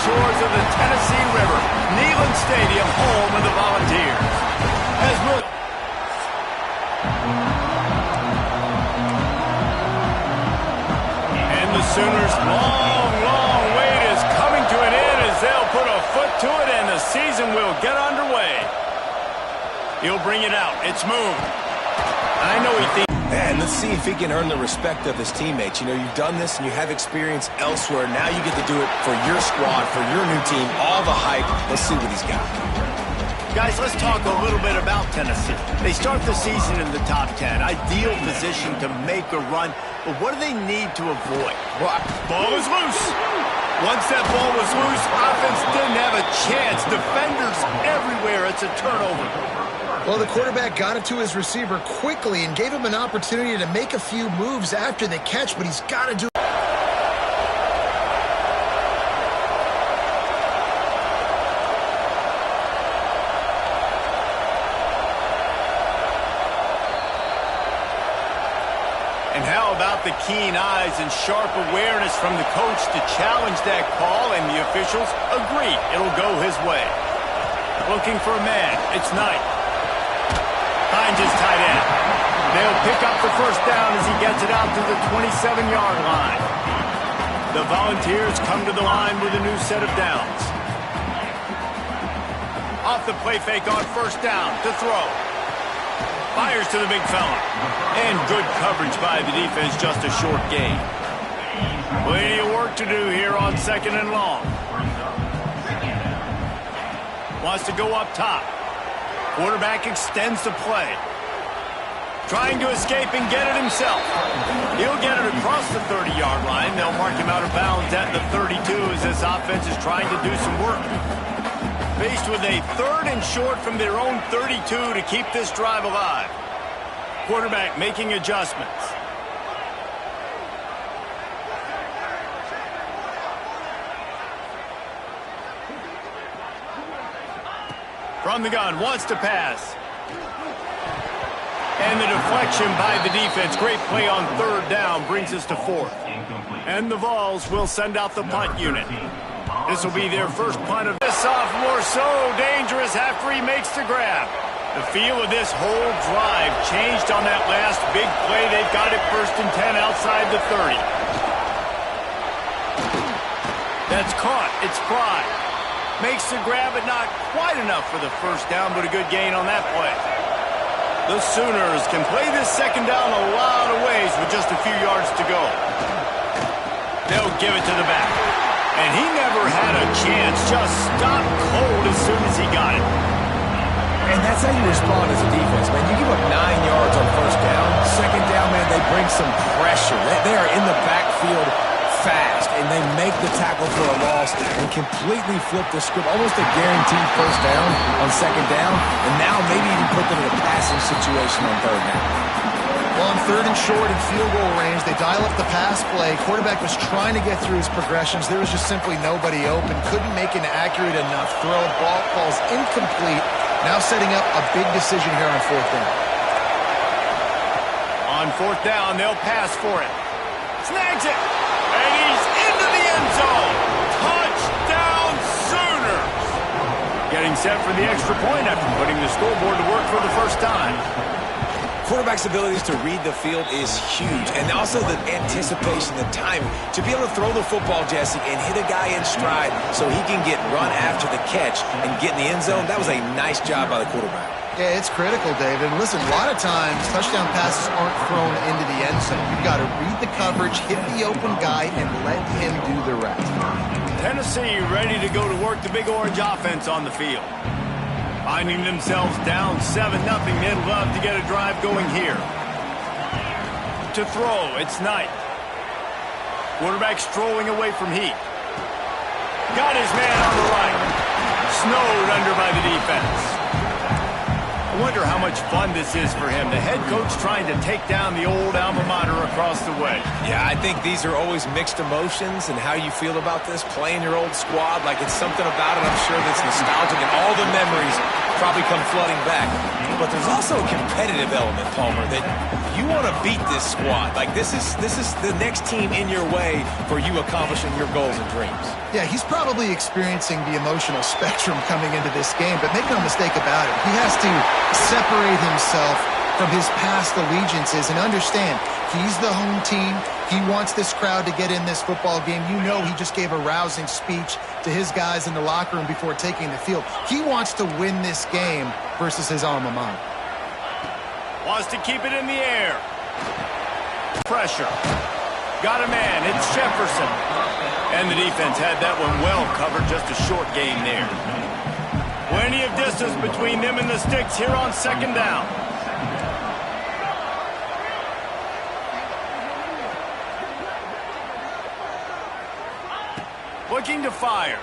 shores of the Tennessee River, Neyland Stadium, home of the Volunteers. And the Sooners' long wait is coming to an end as they'll put a foot to it and the season will get underway. He'll bring it out. It's moved. I know he thinks. Man, let's see if he can earn the respect of his teammates. You know, you've done this and you have experience elsewhere. Now you get to do it for your squad, for your new team, all the hype. Let's see what he's got. Guys, let's talk a little bit about Tennessee. They start the season in the top 10. Ideal position to make a run. But what do they need to avoid? Ball is loose. Once that ball was loose, offense didn't have a chance. Defenders everywhere. It's a turnover. Well, the quarterback got it to his receiver quickly and gave him an opportunity to make a few moves after the catch, but he's got to do it. And how about the keen eyes and sharp awareness from the coach to challenge that call, and the officials agree it'll go his way. Looking for a man. It's Knight. Finds his tight end. They'll pick up the first down as he gets it out to the 27-yard line. The Volunteers come to the line with a new set of downs. Off the play fake on first down to throw. Fires to the big fella. And good coverage by the defense, just a short gain. Plenty of work to do here on second and long. Wants to go up top. Quarterback extends the play. Trying to escape and get it himself. He'll get it across the 30-yard line. They'll mark him out of bounds at the 32 as this offense is trying to do some work. Faced with a third and short from their own 32 to keep this drive alive. Quarterback making adjustments. From the gun, wants to pass. And the deflection by the defense. Great play on third down brings us to fourth. And the Vols will send out the punt unit. This will be their first punt of this sophomore. So dangerous after he makes the grab. The feel of this whole drive changed on that last big play. They've got it first and 10 outside the 30. That's caught. It's Fry. Makes the grab, but not quite enough for the first down, but a good gain on that play. The Sooners can play this second down a lot of ways with just a few yards to go. They'll give it to the back. And he never had a chance, just stopped cold as soon as he got it. And that's how you respond as a defense, man. You give up 9 yards on first down. Second down, man, they bring some pressure. They are in the backfield fast, and they make the tackle for a loss and completely flip the script. Almost a guaranteed first down on second down, and now maybe even put them in a passing situation on third down. Well, on third and short in field goal range, they dial up the pass play. Quarterback was trying to get through his progressions. There was just simply nobody open. Couldn't make an accurate enough throw. Ball falls incomplete. Now setting up a big decision here on fourth down. On fourth down, they'll pass for it. Snags it. And he's into the end zone. Touchdown, Sooners. Getting set for the extra point after putting the scoreboard to work for the first time. Quarterback's abilities to read the field is huge, and also the anticipation, the timing. To be able to throw the football, Jesse, and hit a guy in stride so he can get run after the catch and get in the end zone, that was a nice job by the quarterback. Yeah, it's critical, David. And listen, a lot of times touchdown passes aren't thrown into the end zone. You've got to read the coverage, hit the open guy, and let him do the rest. Tennessee ready to go to work the Big Orange offense on the field. Finding themselves down 7-0, they'd love to get a drive going here. To throw, it's Knight. Quarterback strolling away from Heat. Got his man on the right. Snowed under by the defense. I wonder how much fun this is for him. The head coach trying to take down the old alma mater across the way. Yeah, I think these are always mixed emotions, and how you feel about this, playing your old squad, like it's something about it, I'm sure, that's nostalgic, and all the memories probably come flooding back. but there's also a competitive element, Palmer, that you want to beat this squad. Like, this is the next team in your way for you accomplishing your goals and dreams. Yeah, he's probably experiencing the emotional spectrum coming into this game, but make no mistake about it, he has to separate himself from his past allegiances and understand he's the home team. He wants this crowd to get in this football game. You know he just gave a rousing speech to his guys in the locker room before taking the field. He wants to win this game versus his alma mater. Wants to keep it in the air. Pressure. Got a man. It's Jefferson. And the defense had that one well covered. Just a short game there. Plenty of distance between them and the sticks here on second down. Looking to fire.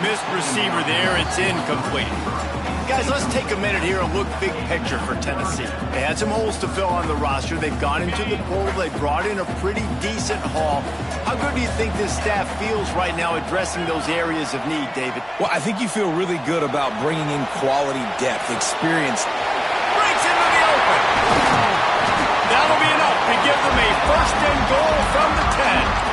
Missed receiver there. It's incomplete. Guys, let's take a minute here and look big picture for Tennessee. They had some holes to fill on the roster. They've gone into the pool. They brought in a pretty decent haul. How good do you think this staff feels right now addressing those areas of need, David? Well, I think you feel really good about bringing in quality depth, experience. Breaks into the open. That'll be enough to give them a first and goal from the 10.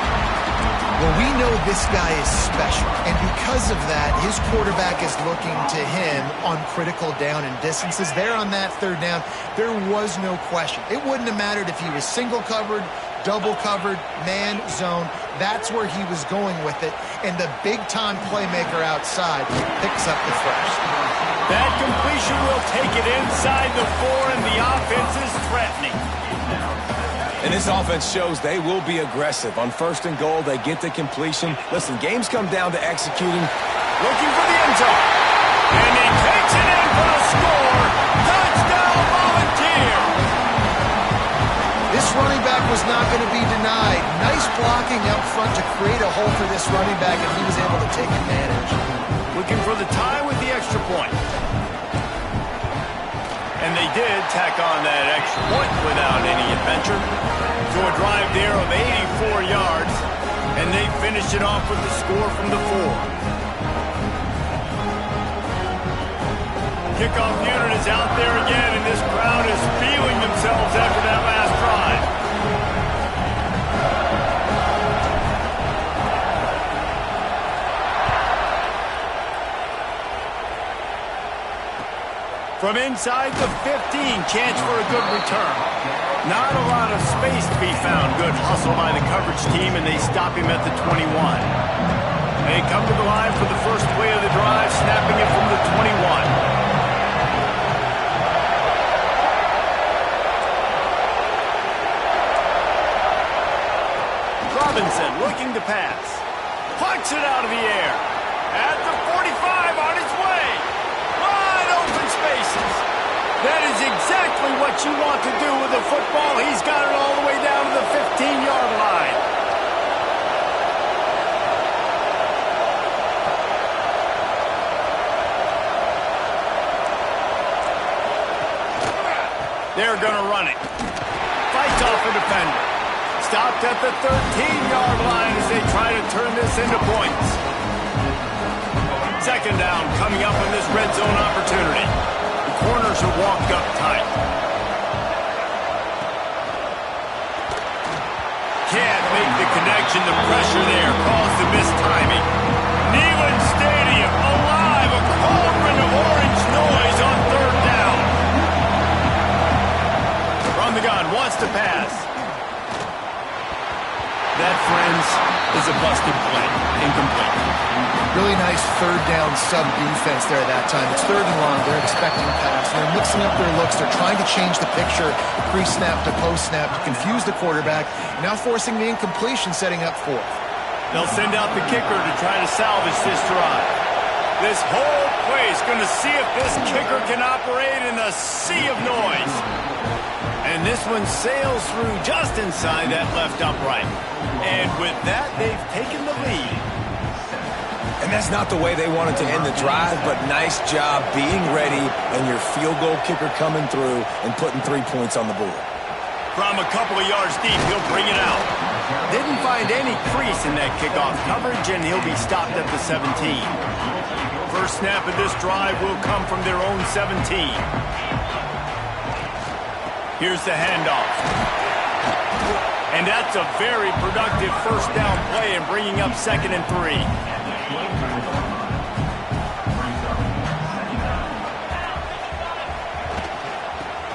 Well, we know this guy is special, and because of that, his quarterback is looking to him on critical down and distances. There on that third down, there was no question. It wouldn't have mattered if he was single covered, double covered, man, zone. That's where he was going with it, and the big-time playmaker outside picks up the first. That completion will take it inside the 4, and the offense is threatening. And this offense shows they will be aggressive. On first and goal, they get the completion. Listen, games come down to executing. Looking for the end zone. And he takes it in for a score. Touchdown, Volunteer. This running back was not going to be denied. Nice blocking up front to create a hole for this running back, and he was able to take advantage. Looking for the tie with the extra point. And they did tack on that extra point without any adventure. So a drive there of 84 yards, and they finished it off with the score from the 4. Kickoff unit is out there again, and this crowd is feeling themselves after that last drive. From inside the 15, chance for a good return. Not a lot of space to be found. Good hustle by the coverage team, and they stop him at the 21. They come to the line for the first play of the drive, snapping it from the 21. Robinson looking to pass. Plucks it out of the air. At the 45 on its way. Wide open spaces. That is exactly what you want to do with a football. He's got it all the way down to the 15-yard line. They're going to run it. Fights off a defender. Stopped at the 13-yard line as they try to turn this into points. Second down coming up in this red zone opportunity. The corners are walked up tight. Can't make the connection. The pressure there caused the mistiming. Neyland Stadium alive. A cauldron of orange noise on third down. From the gun, wants to pass. That, friends, is a busted play. Incomplete. Really nice third down sub-defense there at that time. It's third and long. They're expecting pass. They're mixing up their looks. They're trying to change the picture, pre-snap to post-snap, to confuse the quarterback. Now forcing the incompletion, setting up fourth. They'll send out the kicker to try to salvage this drive. This whole play is going to see if this kicker can operate in a sea of noise. And this one sails through just inside that left upright. And with that, they've taken the lead. And that's not the way they wanted to end the drive, but nice job being ready and your field goal kicker coming through and putting 3 points on the board. From a couple of yards deep, he'll bring it out. Didn't find any crease in that kickoff coverage, and he'll be stopped at the 17. First snap of this drive will come from their own 17. Here's the handoff. And that's a very productive first down play and bringing up 2nd and 3.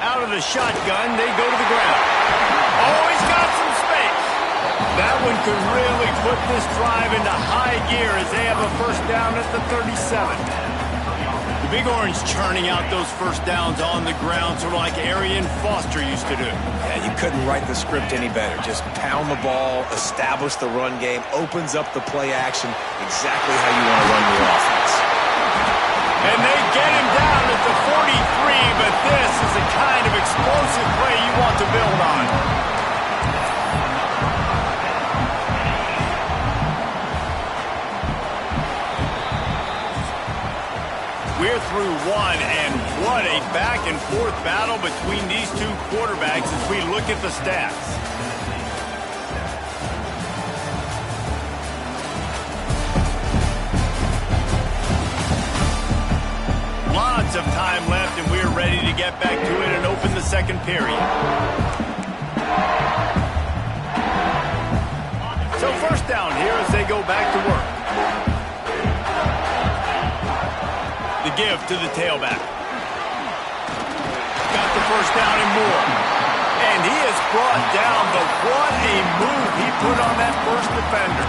Out of the shotgun, they go to the ground. Oh, he's got some space. That one could really put this drive into high gear as they have a first down at the 37. The Big Orange churning out those first downs on the ground, sort of like Arian Foster used to do. Yeah, you couldn't write the script any better. Just pound the ball, establish the run game, opens up the play action, exactly how you want to run your offense. And they get him down at the 43, but this is the kind of explosive play you want to build on. We're through one, and what a back-and-forth battle between these two quarterbacks as we look at the stats. Lots of time left, and we're ready to get back to it and open the second period. So first down here as they go back to work. The give to the tailback. Got the first down and more. And he is brought down, but what a move he put on that first defender.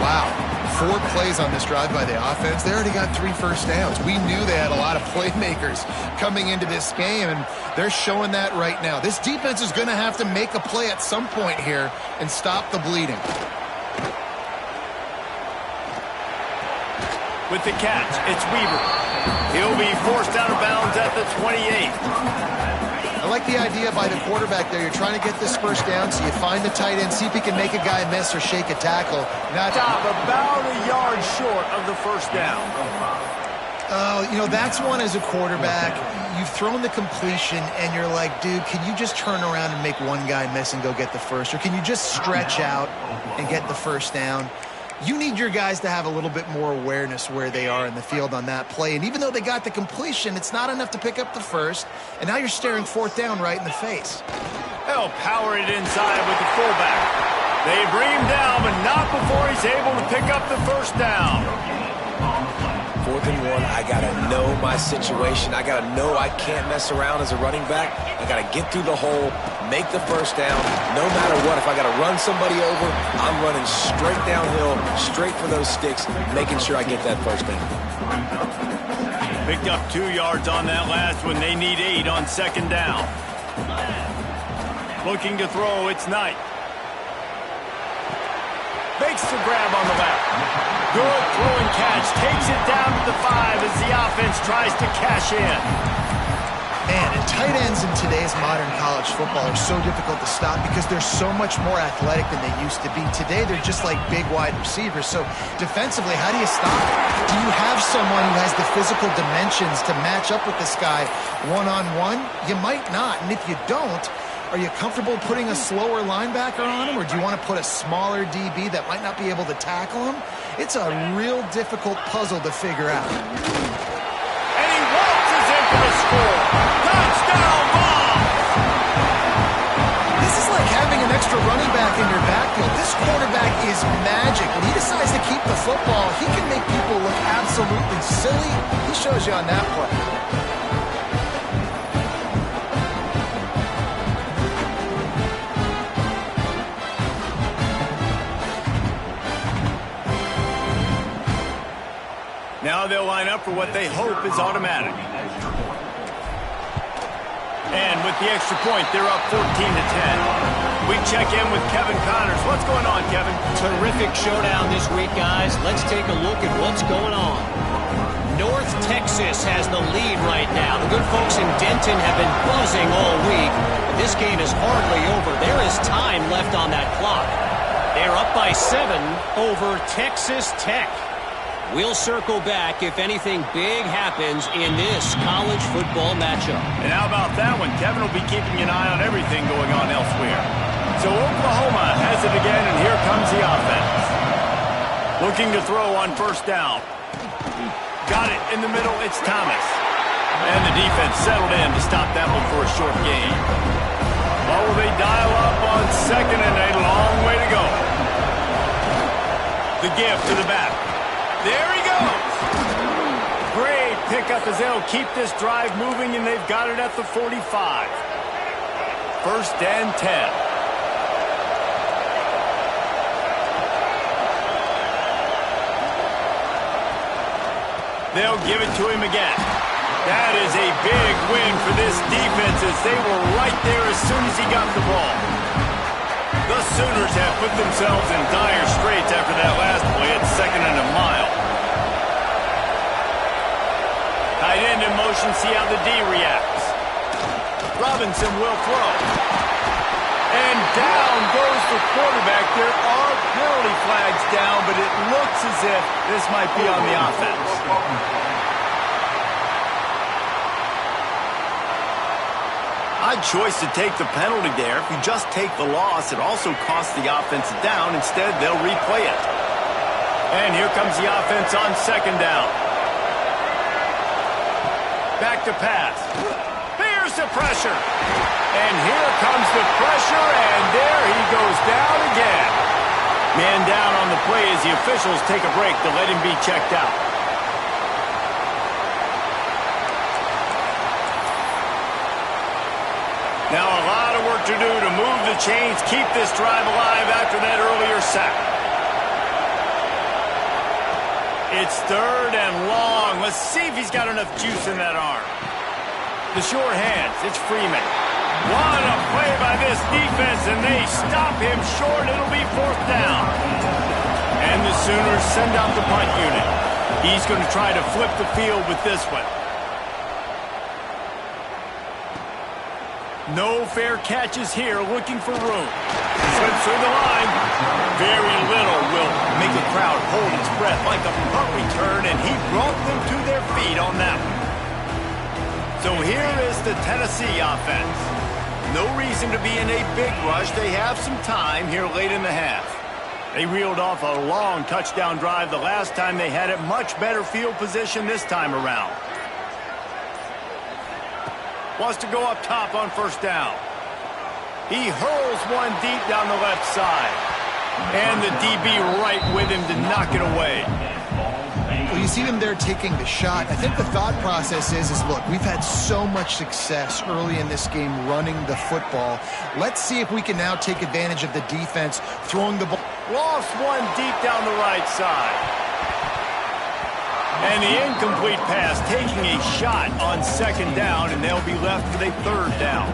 Wow. 4 plays on this drive by the offense. They already got 3 first downs. We knew they had a lot of playmakers coming into this game, and they're showing that right now. This defense is going to have to make a play at some point here and stop the bleeding. With the catch, it's Weaver. He'll be forced out of bounds at the 28. I like the idea by the quarterback there. You're trying to get this first down, so you find the tight end, see if he can make a guy miss or shake a tackle. Not Stop about a yard short of the first down. You know, that's one as a quarterback. You've thrown the completion, and you're like, dude, can you just turn around and make one guy miss and go get the first? Or can you just stretch out and get the first down? You need your guys to have a little bit more awareness where they are in the field on that play. And even though they got the completion, it's not enough to pick up the first. And now you're staring 4th down right in the face. They'll power it inside with the fullback. They bring him down, but not before he's able to pick up the first down. 4th and 1, I got to know my situation. I got to know I can't mess around as a running back. I got to get through the hole, make the first down. No matter what, if I got to run somebody over, I'm running straight downhill, straight for those sticks, making sure I get that first down. Picked up 2 yards on that last one. They need 8 on 2nd down. Looking to throw, it's Knight. Makes the grab on the left. Good throwing catch. Takes it down to the 5 as the offense tries to cash in. Man, and tight ends in today's modern college football are so difficult to stop because they're so much more athletic than they used to be. Today, they're just like big wide receivers. So defensively, how do you stop it? Do you have someone who has the physical dimensions to match up with this guy one-on-one? You might not. And if you don't, are you comfortable putting a slower linebacker on him, or do you want to put a smaller DB that might not be able to tackle him? It's a real difficult puzzle to figure out. And he waltzes in for the score. Touchdown ball! This is like having an extra running back in your backfield. This quarterback is magic. When he decides to keep the football, he can make people look absolutely silly. He shows you on that play. Now they'll line up for what they hope is automatic. And with the extra point, they're up 14-10. We check in with Kevin Connors. What's going on, Kevin? Terrific showdown this week, guys. Let's take a look at what's going on. North Texas has the lead right now. The good folks in Denton have been buzzing all week. This game is hardly over. There is time left on that clock. They're up by 7 over Texas Tech. We'll circle back if anything big happens in this college football matchup. And how about that one? Kevin will be keeping an eye on everything going on elsewhere. So Oklahoma has it again, and here comes the offense. Looking to throw on first down. in the middle, it's Thomas. And the defense settled in to stop that one for a short gain. Oh, they dial up on second and a long way to go. The give to the back. There he goes. Great pickup as they'll keep this drive moving, and they've got it at the 45. First and 10. They'll give it to him again. That is a big win for this defense as they were right there as soon as he got the ball. The Sooners have put themselves in dire straits after that last play at second and a mile. Tight end in motion, see how the D reacts. Robinson will throw. And down goes the quarterback. There are penalty flags down, but it looks as if this might be on the offense. Odd choice to take the penalty there. If you just take the loss, it also costs the offense a down. Instead, they'll replay it. And here comes the offense on second down. Back to pass. Here's the pressure. And here comes the pressure, and there he goes down again. Man down on the play as the officials take a break to let him be checked out. Now a lot of work to do to move the chains, keep this drive alive after that earlier sack. It's third and long. Let's see if he's got enough juice in that arm. The short hands, it's Freeman. What a play by this defense, and they stop him short. It'll be fourth down. And the Sooners send out the punt unit. He's going to try to flip the field with this one. No fair catches here, looking for room. Slips through the line. Very little will make a crowd hold its breath like a punt return, and he brought them to their feet on that one. So here is the Tennessee offense. No reason to be in a big rush. They have some time here late in the half. They reeled off a long touchdown drive the last time they had it. Much better field position this time around. Wants to go up top on first down. He hurls one deep down the left side. And the DB right with him to knock it away. Well, you see them there taking the shot. I think the thought process is look, we've had so much success early in this game running the football. Let's see if we can now take advantage of the defense throwing the ball. Lost one deep down the right side. And the incomplete pass taking a shot on second down, and they'll be left with a third down.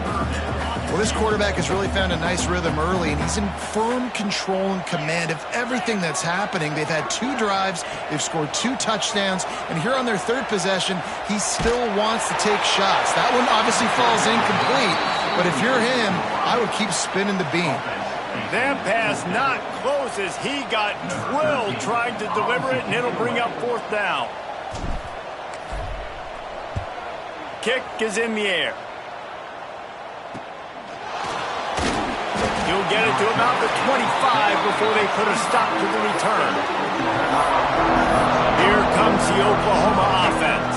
Well, this quarterback has really found a nice rhythm early, and he's in firm control and command of everything that's happening. They've had 2 drives, they've scored 2 touchdowns, and here on their third possession, he still wants to take shots. That one obviously falls incomplete, but if you're him, I would keep spinning the beam. That pass not close as he got drilled trying to deliver it, and it'll bring up fourth down. Kick is in the air. He'll get it to about the 25 before they put a stop to the return. Here comes the Oklahoma offense.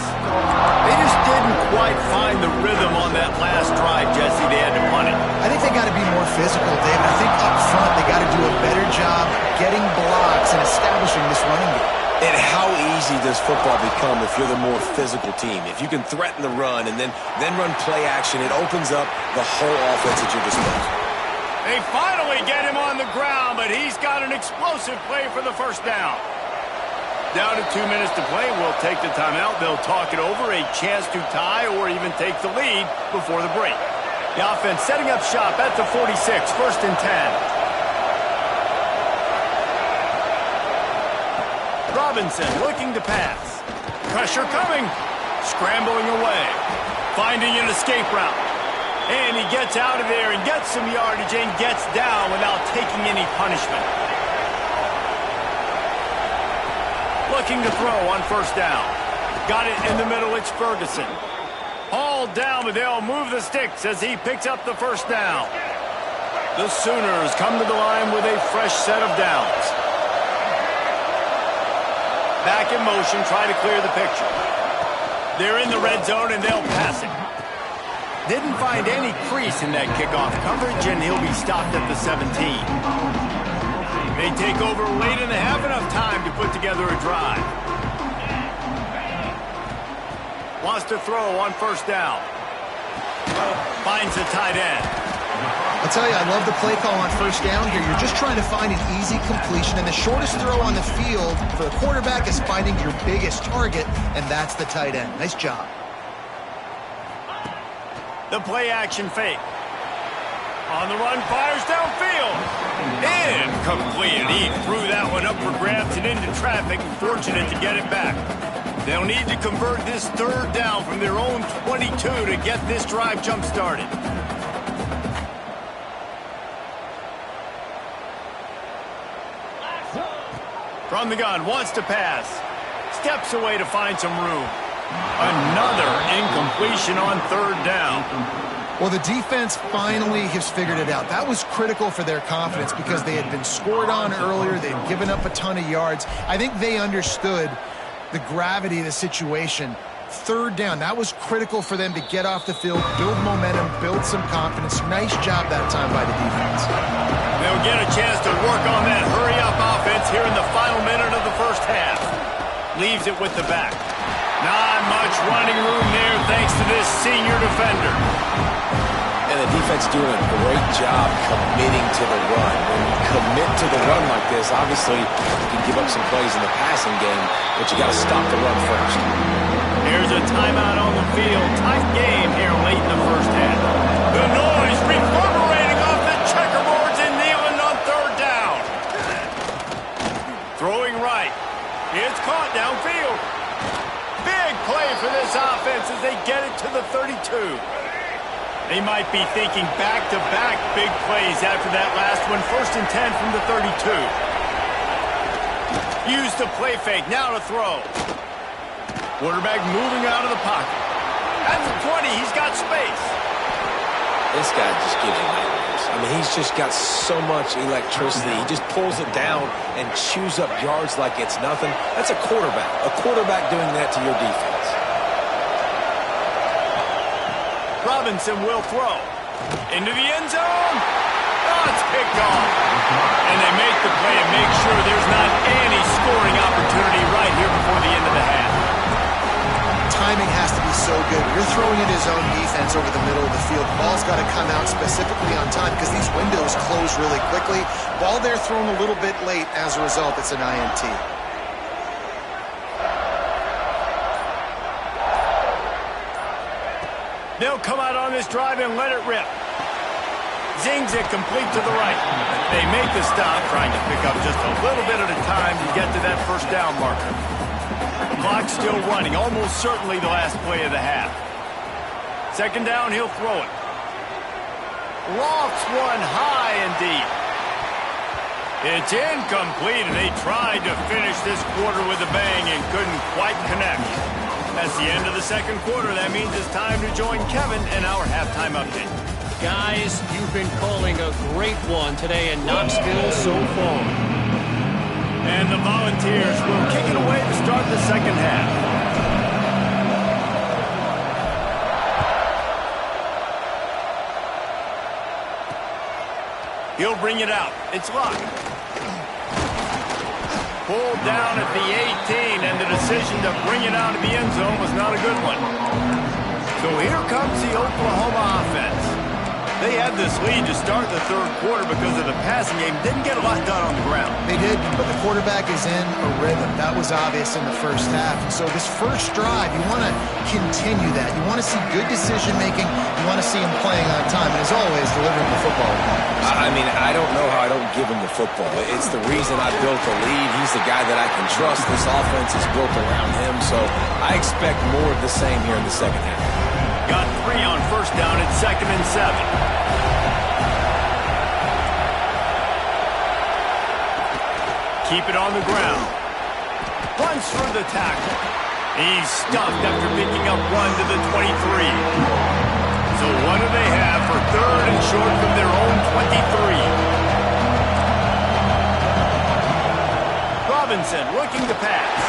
They just didn't quite find the rhythm on that last drive, Jesse. They had to punt it. I think they got to be more physical, David. I think up front they got to do a better job getting blocks and establishing this running game. And how easy does football become if you're the more physical team? If you can threaten the run and then run play action, it opens up the whole offense at your disposal. They finally get him on the ground, but he's got an explosive play for the first down. Down to 2 minutes to play. We'll take the timeout. They'll talk it over, a chance to tie or even take the lead before the break. The offense setting up shop at the 46, first and 10. Robinson looking to pass. Pressure coming. Scrambling away. Finding an escape route. And he gets out of there and gets some yardage and gets down without taking any punishment. Looking to throw on first down. Got it in the middle. It's Ferguson. Hauled down, but they'll move the sticks as he picks up the first down. The Sooners come to the line with a fresh set of downs. Back in motion, try to clear the picture. They're in the red zone, and they'll pass it. Didn't find any crease in that kickoff coverage, and he'll be stopped at the 17. They take over late in the half, enough time to put together a drive. Wants to throw on first down. Finds the tight end. I'll tell you, I love the play call on first down here. You're just trying to find an easy completion, and the shortest throw on the field for the quarterback is finding your biggest target, and that's the tight end. Nice job. The play-action fake. On the run, fires downfield. Incomplete. He threw that one up for grabs and into traffic. Fortunate to get it back. They'll need to convert this third down from their own 22 to get this drive jump-started. From the gun, wants to pass. Steps away to find some room. Another incompletion on third down. Well, the defense finally has figured it out. That was critical for their confidence because they had been scored on earlier. They had given up a ton of yards. I think they understood the gravity of the situation. Third down, that was critical for them to get off the field, build momentum, build some confidence. Nice job that time by the defense. They'll get a chance to work on that hurry-up offense here in the final minute of the first half. Leaves it with the back. Not much running room there thanks to this senior defender. And the defense doing a great job committing to the run. When you commit to the run like this, obviously you can give up some plays in the passing game, but you got to stop the run first. Here's a timeout on the field. Tight game here late in the first half. The noise reverberating off the checkerboards and kneeling on third down. Throwing right. It's caught downfield. Big play for this offense as they get it to the 32. They might be thinking back-to-back big plays after that last one. 1st and 10 from the 32. Use the play fake. Now to throw. Quarterback moving out of the pocket. At the 20, he's got space. This guy just gives you nightmares. I mean, he's just got so much electricity. He just pulls it down and chews up yards like it's nothing. That's a quarterback. A quarterback doing that to your defense. Robinson will throw. Into the end zone. Oh, it's picked off. And they make the play and make sure there's not any scoring opportunity right here before the end of the half. Timing has to be so good. You're throwing in his own defense over the middle of the field. The ball's got to come out specifically on time because these windows close really quickly. Ball there thrown a little bit late. As a result, it's an INT. They'll come out on this drive and let it rip. Zings it complete to the right. They make the stop, trying to pick up just a little bit at a time to get to that first down marker. Clock still running, almost certainly the last play of the half. Second down, he'll throw it. Lofts one high and deep. It's incomplete, and they tried to finish this quarter with a bang and couldn't quite connect. That's the end of the second quarter. That means it's time to join Kevin in our halftime update. Guys, you've been calling a great one today in Knoxville so far. And the Volunteers will kick it away to start the second half. He'll bring it out. It's locked. Pulled down at the 18, and the decision to bring it out of the end zone was not a good one. So here comes the Oklahoma offense. They had this lead to start the third quarter because of the passing game. Didn't get a lot done on the ground. They did, but the quarterback is in a rhythm. That was obvious in the first half. And so this first drive, you want to continue that. You want to see good decision-making. You want to see him playing on time. And as always, delivering the football. I mean, I don't know how I don't give him the football. It's the reason I built the lead. He's the guy that I can trust. This offense is built around him. So I expect more of the same here in the second half. Got 3 on first down at 2nd and 7. Keep it on the ground. Runs through the tackle. He's stuffed after picking up 1 to the 23. So what do they have for 3rd and short from their own 23? Robinson looking to pass.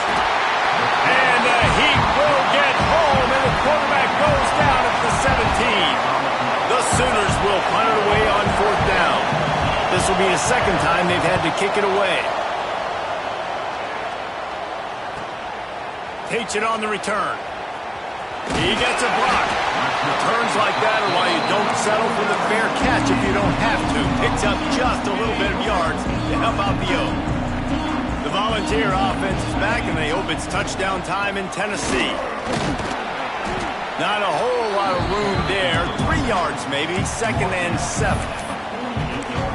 And he will get home The Sooners will punt it away on 4th down. This will be the second time they've had to kick it away. Takes it on the return. He gets a block. Returns like that are why you don't settle for the fair catch if you don't have to. Picks up just a little bit of yards to help out the O. The Volunteer offense is back, and they hope it's touchdown time in Tennessee. Not a whole lot of room there. 3 yards maybe, 2nd and 7.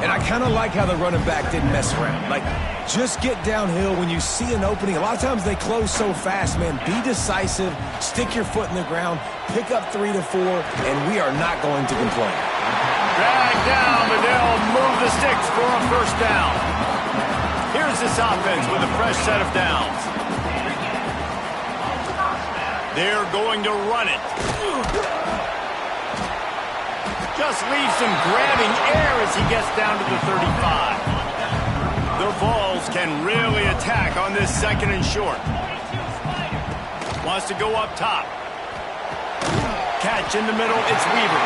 And I kind of like how the running back didn't mess around. Like, just get downhill when you see an opening. A lot of times they close so fast, man. Be decisive, stick your foot in the ground, pick up 3 to 4, and we are not going to complain. Drag down, but they'll move the sticks for a 1st down. Here's this offense with a fresh set of downs. They're going to run it. Just leaves him grabbing air as he gets down to the 35. The Vols can really attack on this 2nd and short. Wants to go up top. Catch in the middle, it's Weaver.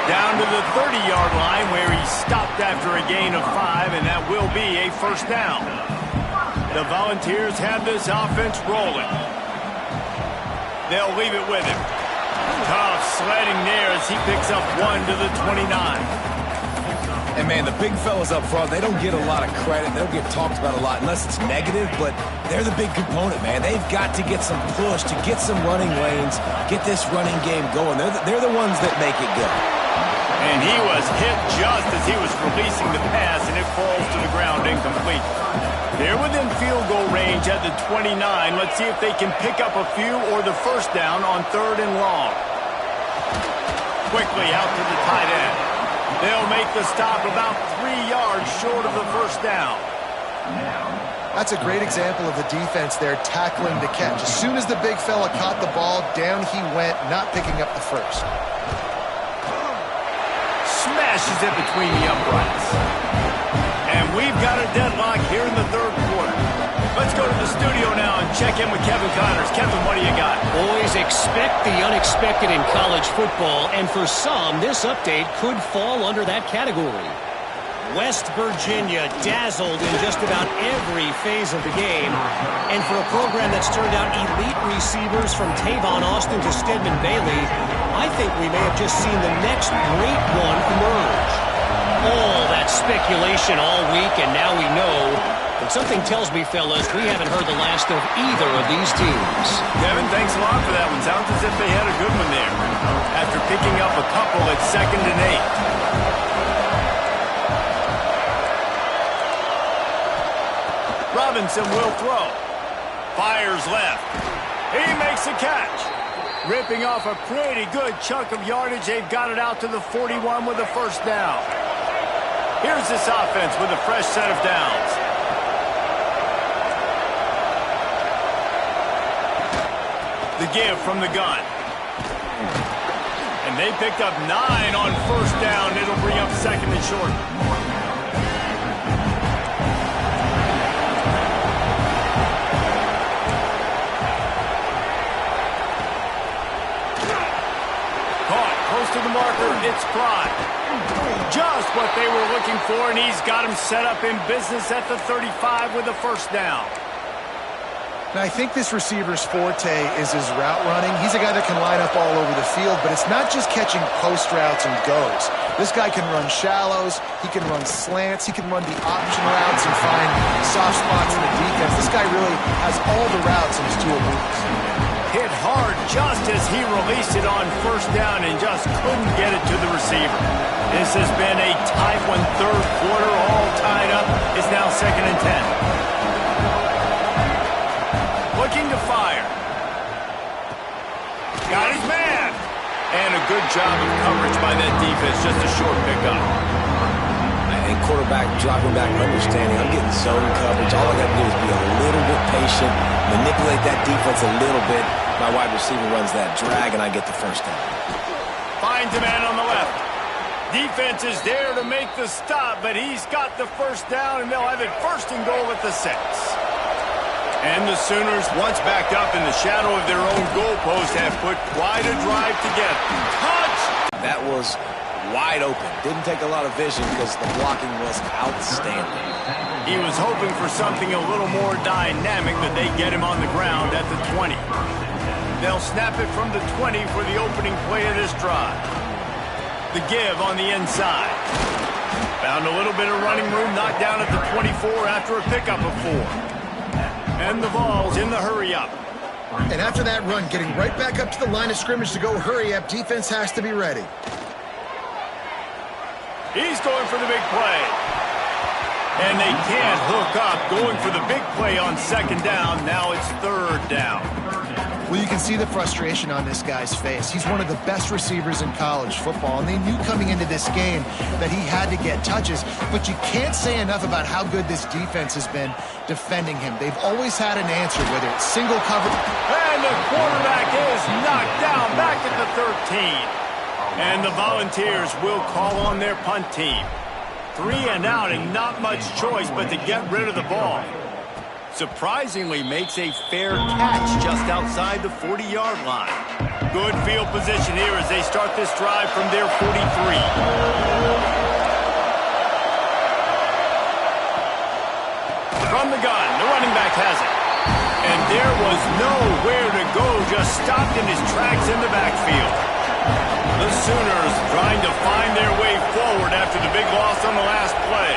Down to the 30-yard line where he stopped after a gain of 5, and that will be a 1st down. The Volunteers have this offense rolling. They'll leave it with him. Tough sledding there as he picks up 1 to the 29. And, man, the big fellas up front, they don't get a lot of credit. They don't get talked about a lot unless it's negative, but they're the big component, man. They've got to get some push, to get some running lanes, get this running game going. They're the ones that make it go. And he was hit just as he was releasing the pass, and it falls to the ground incomplete. They're within field goal range at the 29. Let's see if they can pick up a few or the 1st down on 3rd and long. Quickly out to the tight end. They'll make the stop about 3 yards short of the 1st down. That's a great example of the defense there tackling the catch. As soon as the big fella caught the ball, down he went, not picking up the 1st. Smashes it between the uprights. And we've got a deadlock here in the 3rd quarter. Let's go to the studio now and check in with Kevin Connors. Kevin, what do you got? Boys, expect the unexpected in college football, and for some, this update could fall under that category. West Virginia dazzled in just about every phase of the game, and for a program that's turned out elite receivers from Tavon Austin to Stedman Bailey, I think we may have just seen the next great one emerge. All that speculation all week, and now we know. But something tells me, fellas, we haven't heard the last of either of these teams. Kevin, thanks a lot for that one. Sounds as if they had a good one there. After picking up a couple at 2nd and 8. Robinson will throw. Fires left. He makes a catch. Ripping off a pretty good chunk of yardage. They've got it out to the 41 with a 1st down. Here's this offense with a fresh set of downs. The give from the gun. And they picked up 9 on 1st down. It'll bring up 2nd and short. To the marker, it's Pride. Just what they were looking for, and he's got him set up in business at the 35 with a 1st down. Now, I think this receiver's forte is his route running. He's a guy that can line up all over the field, but it's not just catching post routes and goes. This guy can run shallows, he can run slants, he can run the option routes and find soft spots in the defense. This guy really has all the routes in his toolbox. Hit hard just as he released it on 1st down and just couldn't get it to the receiver. This has been a tight one, 3rd quarter, all tied up. It's now 2nd and 10. Looking to fire. Got his man. And a good job of coverage by that defense, just a short pickup. And quarterback dropping back, understanding I'm getting zone coverage. All I got to do is be a little bit patient, manipulate that defense a little bit. My wide receiver runs that drag, and I get the 1st down. Finds a man on the left. Defense is there to make the stop, but he's got the 1st down, and they'll have it 1st and goal at the 6. And the Sooners, once backed up in the shadow of their own goalpost, have put quite a drive together. Touchdown! That was wide open. Didn't take a lot of vision because the blocking was outstanding. He was hoping for something a little more dynamic, but they get him on the ground at the 20. They'll snap it from the 20 for the opening play of this drive. The give on the inside. Found a little bit of running room, knocked down at the 24 after a pickup of 4. And the Vols in the hurry-up. And after that run, getting right back up to the line of scrimmage to go hurry-up, defense has to be ready. He's going for the big play. And they can't hook up, going for the big play on second down. Now it's third down. Well, you can see the frustration on this guy's face. He's one of the best receivers in college football, and they knew coming into this game that he had to get touches, but you can't say enough about how good this defense has been defending him. They've always had an answer, whether it's single cover. And the quarterback is knocked down back at the 13. And the Volunteers will call on their punt team. 3 and out, and not much choice but to get rid of the ball. Surprisingly makes a fair catch just outside the 40-yard line. Good field position here as they start this drive from their 43. From the gun, the running back has it. And there was nowhere to go, just stopped in his tracks in the backfield. The Sooners trying to find their way forward after the big loss on the last play.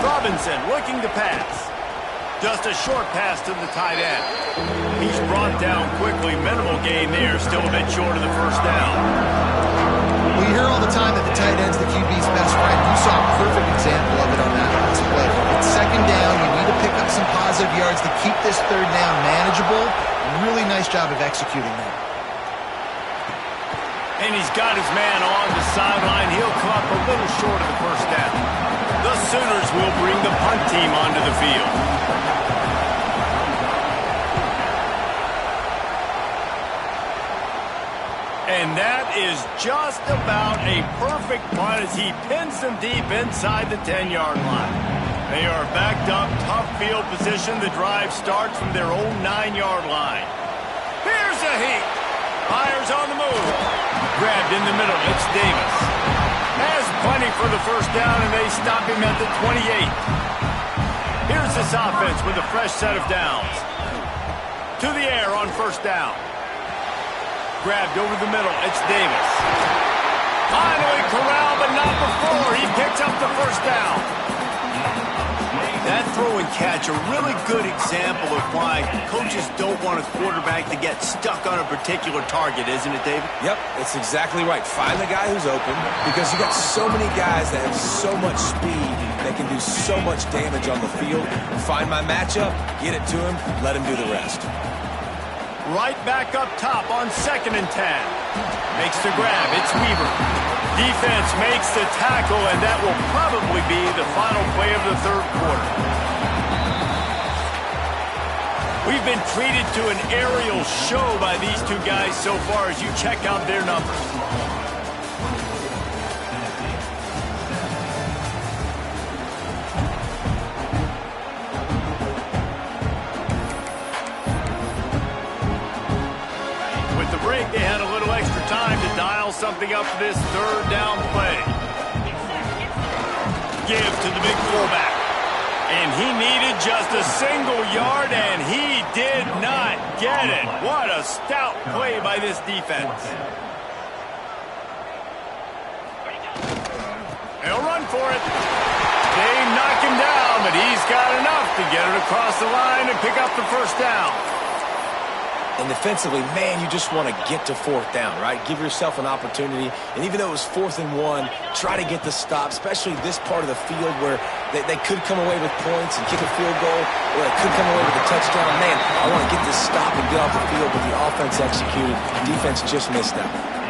Robinson looking to pass. Just a short pass to the tight end. He's brought down quickly. Minimal gain there. Still a bit short of the first down. We hear all the time that the tight end's the QB's best friend. You saw a perfect example of it on that last play. It's second down. You need to pick up some positive yards to keep this third down manageable. Really nice job of executing that. And he's got his man on the sideline. He'll come up a little short of the first down. The Sooners will bring the punt team onto the field. And that is just about a perfect punt as he pins them deep inside the 10-yard line. They are backed up, tough field position. The drive starts from their own 9-yard line. Here's a heat. Fires on the move. Grabbed in the middle. It's Davis. Has plenty for the first down, and they stop him at the 28. Here's this offense with a fresh set of downs. To the air on first down. Grabbed over the middle. It's Davis. Finally corralled, but not before. He picks up the first down. That throw and catch, a really good example of why coaches don't want a quarterback to get stuck on a particular target, isn't it, David? Yep, it's exactly right. Find the guy who's open because you got so many guys that have so much speed that can do so much damage on the field. Find my matchup, get it to him, let him do the rest. Right back up top on 2nd and 10. Makes the grab. It's Weaver. Defense makes the tackle, and that will probably be the final play of the third quarter. We've been treated to an aerial show by these two guys so far as you check out their numbers. They had a little extra time to dial something up for this third down play. Give to the big fullback. And he needed just a single yard, and he did not get it. What a stout play by this defense. They'll run for it. They knock him down, but he's got enough to get it across the line and pick up the first down. And defensively, man, you just want to get to fourth down, right? Give yourself an opportunity. And even though it was 4th and 1, try to get the stop, especially this part of the field where they could come away with points and kick a field goal, or they could come away with a touchdown. Man, I want to get this stop and get off the field, but the offense executed. Defense just missed out.